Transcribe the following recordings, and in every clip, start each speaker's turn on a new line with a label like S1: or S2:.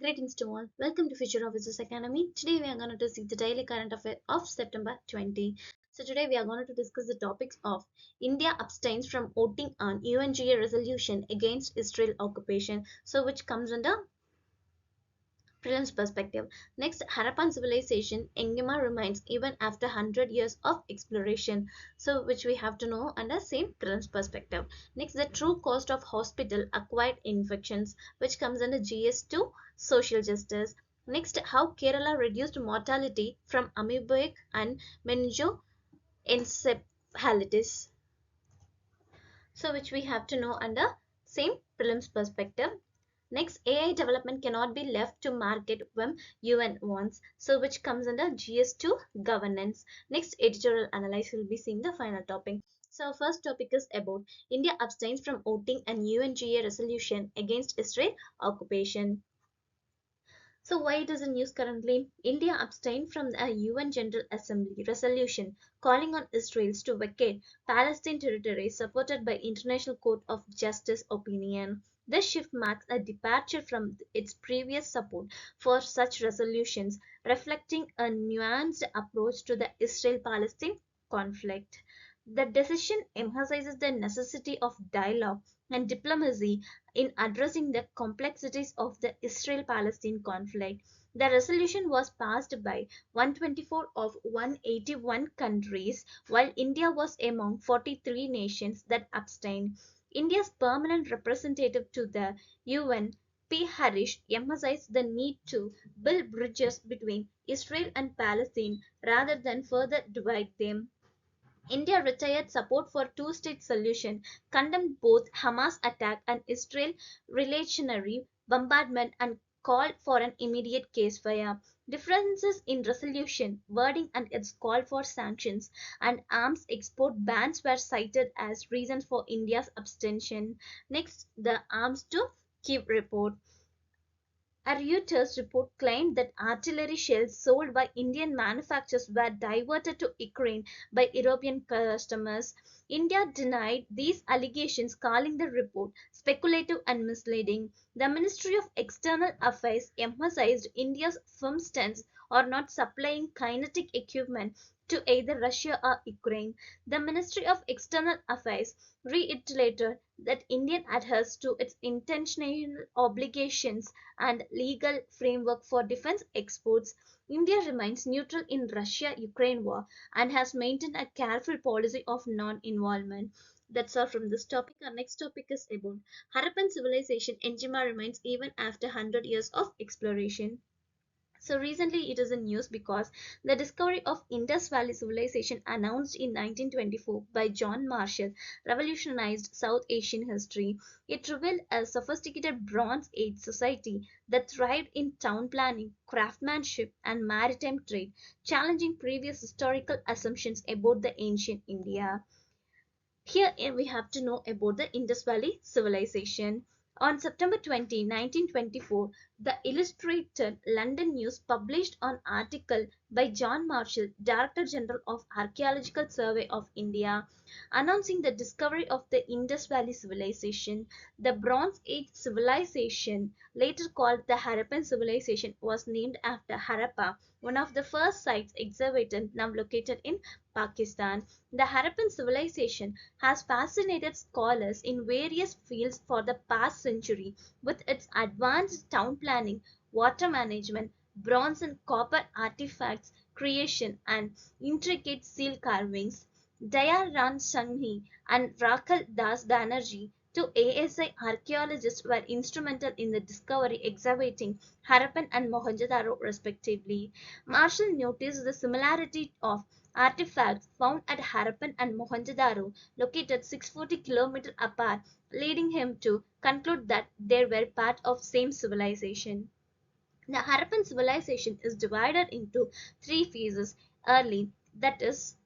S1: Greetings to all. Welcome to Future Officers Academy. Today we are going to see the daily current affair of September 20. So today we are going to discuss the topics of India abstains from voting on UNGA resolution against Israel occupation. So which comes under Prelims perspective. Next, Harappan civilization, Engema remains even after 100 years of exploration. So, which we have to know under same Prelims perspective. Next, the true cost of hospital acquired infections, which comes under GS2, social justice. Next, how Kerala reduced mortality from amoebic and meningoencephalitis. So, which we have to know under same Prelims perspective. Next, AI development cannot be left to market when UN wants. So, which comes under GS2 governance. Next, editorial analysis will be seeing the final topic. So, first topic is about India abstains from voting an UNGA resolution against Israel occupation. So why it is in news currently? India abstained from the UN General Assembly resolution calling on Israel to vacate Palestine territory supported by International Court of Justice opinion. This shift marks a departure from its previous support for such resolutions, reflecting a nuanced approach to the Israel-Palestine conflict. The decision emphasizes the necessity of dialogue and diplomacy in addressing the complexities of the Israel Palestine conflict. The resolution was passed by 124 of 181 countries, while India was among 43 nations that abstained. India's permanent representative to the UN, P. Harish, emphasized the need to build bridges between Israel and Palestine rather than further divide them. India retired support for two-state solution, condemned both Hamas attack and Israel reactionary bombardment and called for an immediate ceasefire. Differences in resolution, wording and its call for sanctions and arms export bans were cited as reasons for India's abstention. Next, the arms to Kyiv report. A Reuters report claimed that artillery shells sold by Indian manufacturers were diverted to Ukraine by European customers. India denied these allegations, calling the report speculative and misleading. The Ministry of External Affairs emphasized India's firm stance on not supplying kinetic equipment to either Russia or Ukraine. The Ministry of External Affairs reiterated that India adheres to its international obligations and legal framework for defense exports. India remains neutral in Russia-Ukraine war and has maintained a careful policy of non-involvement. That's all from this topic. Our next topic is about Harappan civilization. Enjima remains even after 100 years of exploration. So recently it is in news because the discovery of Indus Valley Civilization announced in 1924 by John Marshall revolutionized South Asian history. It revealed a sophisticated Bronze Age society that thrived in town planning, craftsmanship, and maritime trade, challenging previous historical assumptions about the ancient India. Here we have to know about the Indus Valley Civilization. On September 20, 1924, the Illustrated London News published an article by John Marshall, Director General of Archaeological Survey of India, announcing the discovery of the Indus Valley Civilization. The Bronze Age civilization, later called the Harappan Civilization, was named after Harappa, one of the first sites excavated now located in Pakistan. The Harappan civilization has fascinated scholars in various fields for the past century with its advanced town planning, water management, bronze and copper artifacts creation, and intricate seal carvings. Dayaran Sanghi and Rakal Das Banerjee, two ASI archaeologists, were instrumental in the discovery excavating Harappan and Mohenjo-daro respectively. Marshall noticed the similarity of artifacts found at Harappan and Mohenjo-daro, located 640 kilometers apart, leading him to conclude that they were part of same civilization. The Harappan civilization is divided into three phases. Early, that is,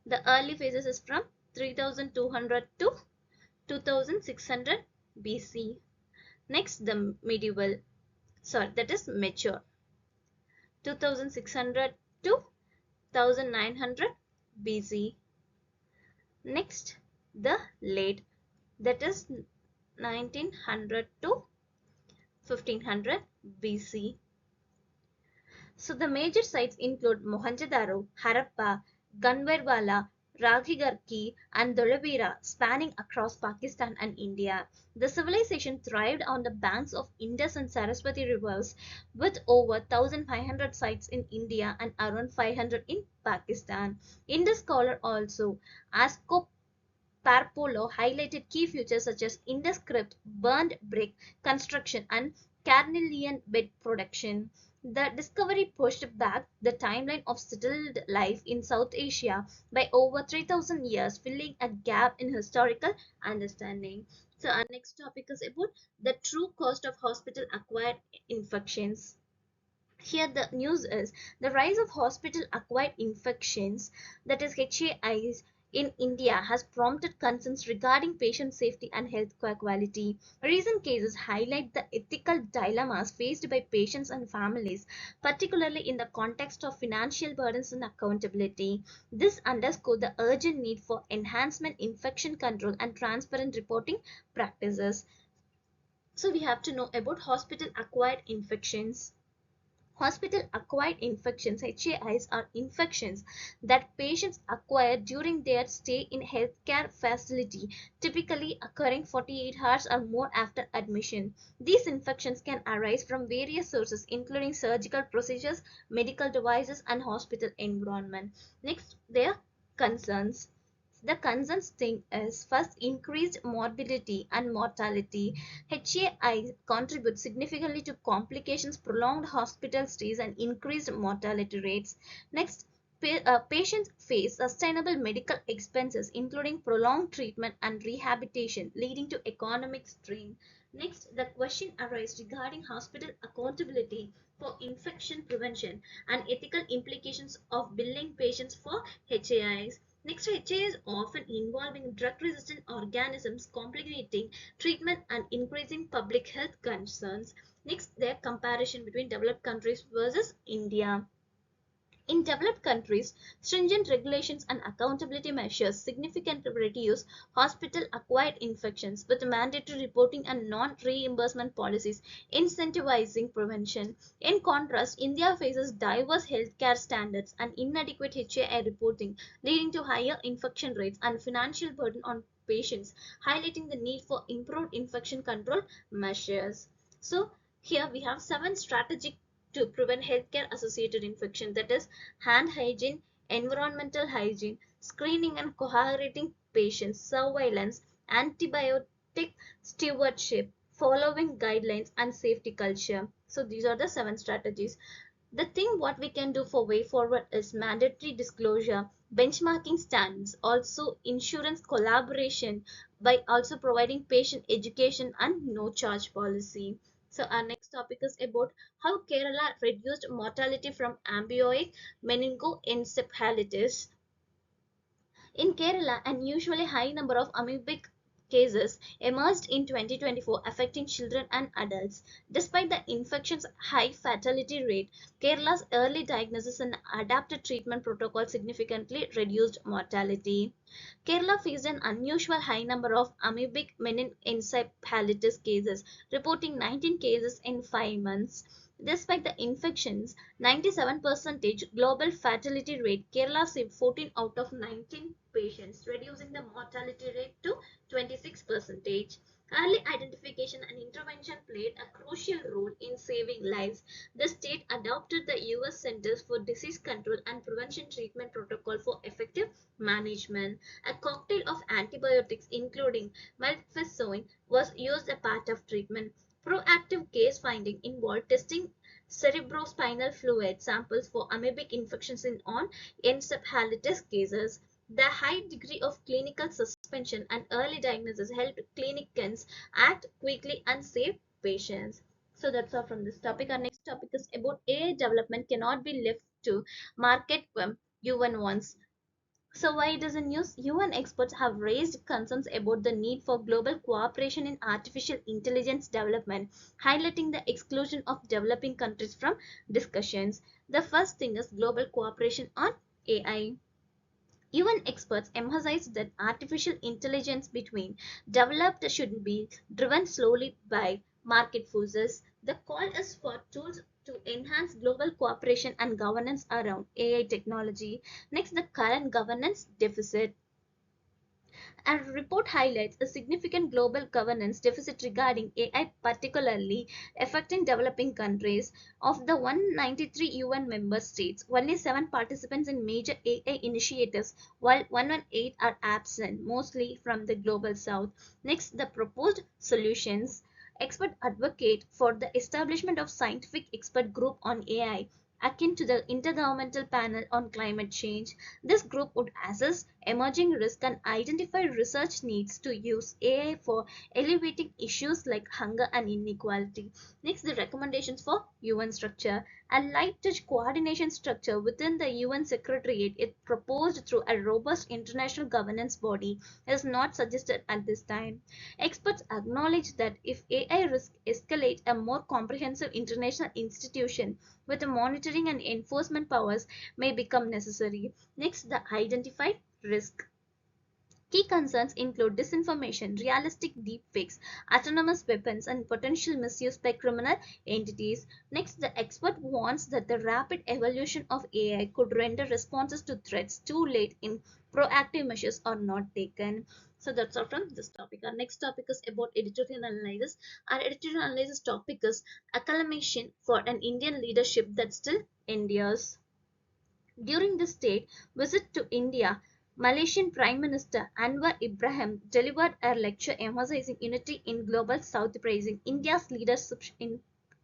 S1: the early phases is from 3200 to 2600 BC. Next, the medieval, sorry, that is mature, 2600 to 1900 BC. Next, the late, that is 1900 to 1500 BC. So the major sites include Mohenjo-daro, Harappa, Ganverwala, Raghigarki, and Dholavira, spanning across Pakistan and India. The civilization thrived on the banks of Indus and Saraswati rivers, with over 1,500 sites in India and around 500 in Pakistan. Indus scholar also Asco Parpolo highlighted key features such as Indus script, burned brick construction, and carnelian bed production. The discovery pushed back the timeline of settled life in South Asia by over 3,000 years, filling a gap in historical understanding. So, our next topic is about the true cost of hospital acquired infections. Here the news is the rise of hospital acquired infections, that is HAIs, in India has prompted concerns regarding patient safety and healthcare quality. Recent cases highlight the ethical dilemmas faced by patients and families, particularly in the context of financial burdens and accountability. This underscores the urgent need for enhancement infection control and transparent reporting practices. So we have to know about hospital acquired infections. Hospital-acquired infections (HAIs) are infections that patients acquire during their stay in healthcare facility, typically occurring 48 hours or more after admission. These infections can arise from various sources, including surgical procedures, medical devices, and hospital environment. Next, their concerns. The concerns thing is first increased morbidity and mortality. HAI contributes significantly to complications, prolonged hospital stays, and increased mortality rates. Next, patients face sustainable medical expenses, including prolonged treatment and rehabilitation, leading to economic strain. Next, the question arises regarding hospital accountability for infection prevention and ethical implications of billing patients for HAIs. Next, HAIs often involving drug-resistant organisms, complicating treatment and increasing public health concerns. Next, their comparison between developed countries versus India. In developed countries, stringent regulations and accountability measures significantly reduce hospital-acquired infections with mandatory reporting and non-reimbursement policies incentivizing prevention. In contrast, India faces diverse healthcare standards and inadequate HAI reporting, leading to higher infection rates and financial burden on patients, highlighting the need for improved infection control measures. So, here we have 7 strategic to prevent healthcare associated infection, that is hand hygiene, environmental hygiene, screening and cohorting patients, surveillance, antibiotic stewardship, following guidelines, and safety culture. So these are the 7 strategies. The thing what we can do for way forward is mandatory disclosure, benchmarking standards, also insurance collaboration by also providing patient education and no charge policy. So our next topic is about how Kerala reduced mortality from ambioic meningoencephalitis. In Kerala, an unusually high number of amoebic cases emerged in 2024 affecting children and adults. Despite the infection's high fatality rate, Kerala's early diagnosis and adapted treatment protocol significantly reduced mortality. Kerala faced an unusual high number of amoebic meningoencephalitis cases, reporting 19 cases in 5 months. Despite the infection's 97% global fatality rate, Kerala saved 14 out of 19 patients, reducing the mortality rate to 26%. Early identification and intervention played a crucial role in saving lives. The state adopted the US Centers for Disease Control and Prevention treatment protocol for effective management. A cocktail of antibiotics, including methotrexate, was used as part of treatment. Proactive case finding involved testing cerebrospinal fluid samples for amoebic infections in on encephalitis cases. The high degree of clinical suspension and early diagnosis helped clinicians act quickly and save patients. So that's all from this topic. Our next topic is about AI development cannot be left to market UN wants. So why it is in news? UN experts have raised concerns about the need for global cooperation in artificial intelligence development, highlighting the exclusion of developing countries from discussions. The first thing is global cooperation on AI. UN experts emphasize that artificial intelligence between developed should be driven slowly by market forces. The call is for tools to enhance global cooperation and governance around AI technology. Next, the current governance deficit. A report highlights a significant global governance deficit regarding AI, particularly affecting developing countries. Of the 193 UN member states, only 7 participants in major AI initiatives, while 118 are absent, mostly from the global south. Next, the proposed solutions. Experts advocate for the establishment of scientific expert group on AI, akin to the Intergovernmental Panel on Climate Change. This group would assess emerging risks and identify research needs to use AI for elevating issues like hunger and inequality. Next, the recommendations for UN structure. A light touch coordination structure within the UN Secretariat, it proposed through a robust international governance body, is not suggested at this time. Experts acknowledge that if AI risk escalate, a more comprehensive international institution with monitoring and enforcement powers may become necessary. Next, the identified risk. Key concerns include disinformation, realistic deepfakes, autonomous weapons, and potential misuse by criminal entities. Next, the expert warns that the rapid evolution of AI could render responses to threats too late if proactive measures are not taken. So that's all from this topic. Our next topic is about editorial analysis. Our editorial analysis topic is acclamation for an Indian leadership that still endures. During the state visit to India, Malaysian Prime Minister Anwar Ibrahim delivered a lecture emphasizing unity in Global South, praising India's leadership in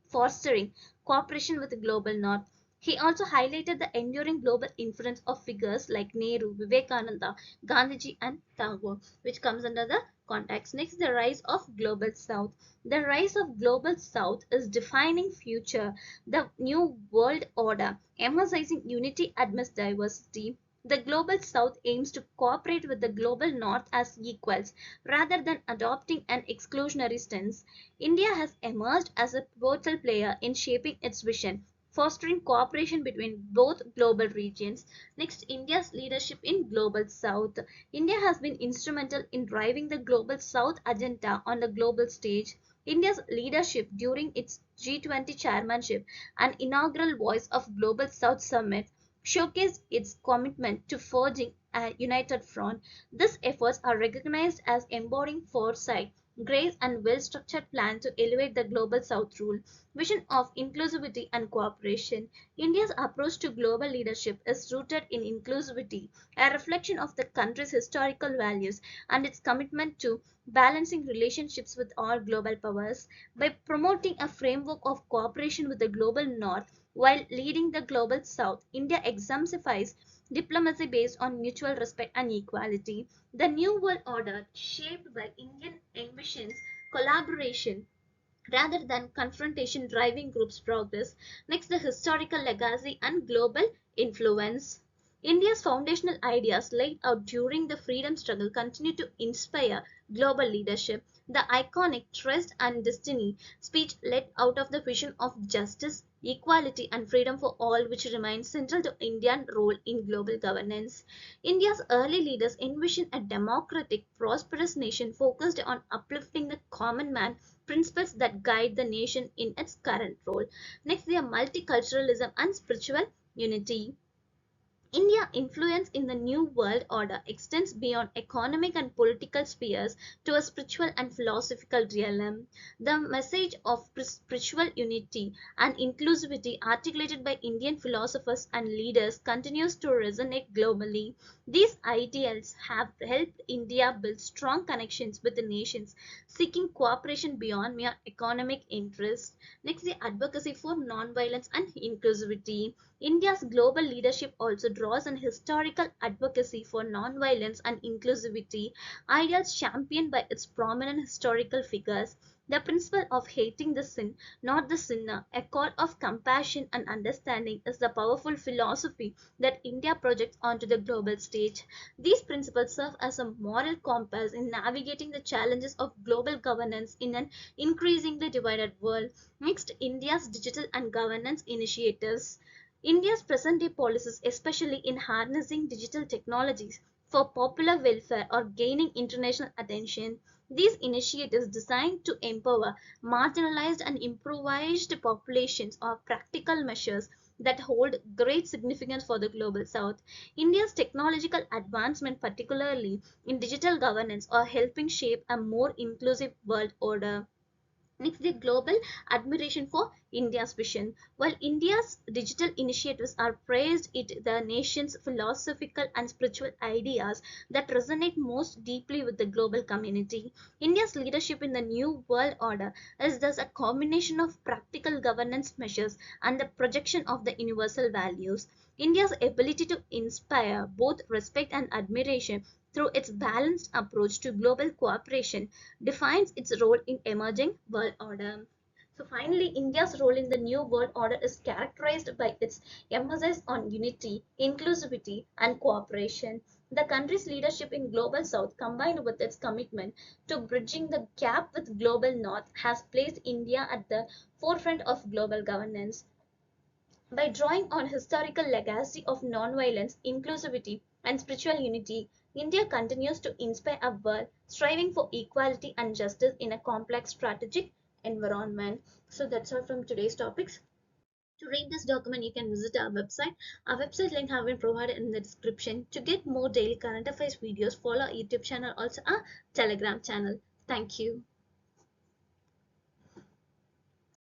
S1: fostering cooperation with the Global North. He also highlighted the enduring global influence of figures like Nehru, Vivekananda, Gandhiji, and Tagore, which comes under the context. Next, the rise of Global South. The rise of Global South is defining future, the new world order, emphasizing unity amidst diversity. The Global South aims to cooperate with the Global North as equals rather than adopting an exclusionary stance. India has emerged as a pivotal player in shaping its vision, fostering cooperation between both global regions. Next, India's leadership in Global South. India has been instrumental in driving the Global South agenda on the global stage. India's leadership during its G20 chairmanship and inaugural Voice of Global South Summit showcased its commitment to forging a united front. These efforts are recognized as embodying foresight, grace, and well-structured plan to elevate the Global South rule, vision of inclusivity and cooperation. India's approach to global leadership is rooted in inclusivity, a reflection of the country's historical values and its commitment to balancing relationships with all global powers. By promoting a framework of cooperation with the global north while leading the global south, India exemplifies diplomacy based on mutual respect and equality. The New World Order, shaped by Indian ambitions, collaboration, rather than confrontation driving groups' progress. Next, the historical legacy and global influence. India's foundational ideas laid out during the freedom struggle continue to inspire global leadership. The iconic Trust and Destiny speech led out of the vision of justice, equality, and freedom for all, which remains central to Indian role in global governance. India's early leaders envisioned a democratic, prosperous nation focused on uplifting the common man, principles that guide the nation in its current role. Next, they are multiculturalism and spiritual unity. India's influence in the New World Order extends beyond economic and political spheres to a spiritual and philosophical realm. The message of spiritual unity and inclusivity articulated by Indian philosophers and leaders continues to resonate globally. These ideals have helped India build strong connections with the nations seeking cooperation beyond mere economic interests. Next, the advocacy for nonviolence and inclusivity. India's global leadership also draws on historical advocacy for nonviolence and inclusivity, ideals championed by its prominent historical figures. The principle of hating the sin, not the sinner, a call of compassion and understanding, is the powerful philosophy that India projects onto the global stage. These principles serve as a moral compass in navigating the challenges of global governance in an increasingly divided world. Next, India's digital and governance initiatives. India's present-day policies, especially in harnessing digital technologies for popular welfare, are gaining international attention. These initiatives designed to empower marginalized and impoverished populations are practical measures that hold great significance for the global south. India's technological advancement, particularly in digital governance, are helping shape a more inclusive world order. Next, the global admiration for India's vision. While India's digital initiatives are praised, the nation's philosophical and spiritual ideas that resonate most deeply with the global community. India's leadership in the new world order is thus a combination of practical governance measures and the projection of the universal values. India's ability to inspire both respect and admiration through its balanced approach to global cooperation defines its role in emerging world order. So finally, India's role in the new world order is characterized by its emphasis on unity, inclusivity, and cooperation. The country's leadership in Global South, combined with its commitment to bridging the gap with Global North, has placed India at the forefront of global governance. By drawing on historical legacy of nonviolence, inclusivity, and spiritual unity, India continues to inspire a world striving for equality and justice in a complex strategic environment. So that's all from today's topics. To read this document, you can visit our website. Our website link have been provided in the description. To get more daily current affairs videos, follow our YouTube channel, also our Telegram channel. Thank you.